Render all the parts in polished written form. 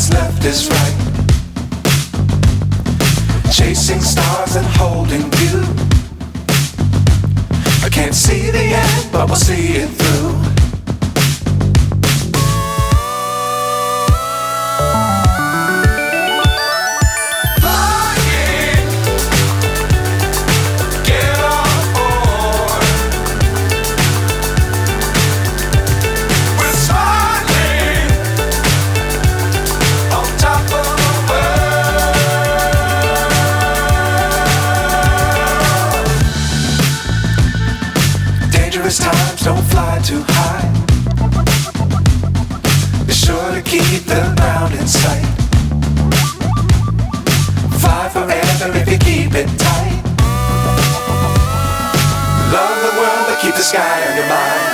what's left is right. Chasing stars and holding you. I can't see the end, but we'll see it through. Times don't fly too high. Be sure to keep the ground in sight. Fly forever if you keep it tight. Love the world but keep the sky on your mind.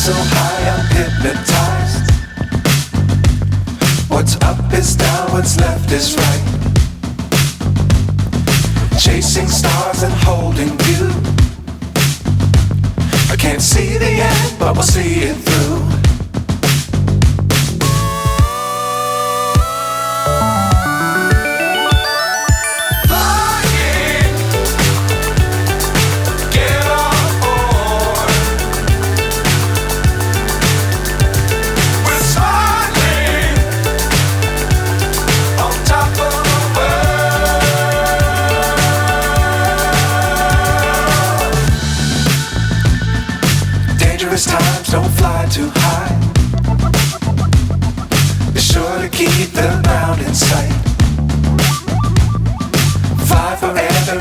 So high I'm hypnotized. What's up is down, what's left is right. Chasing stars and holding you. I can't see the end, but we'll see it through. Times don't fly too high. Be sure to keep the ground in sight. Fly forever.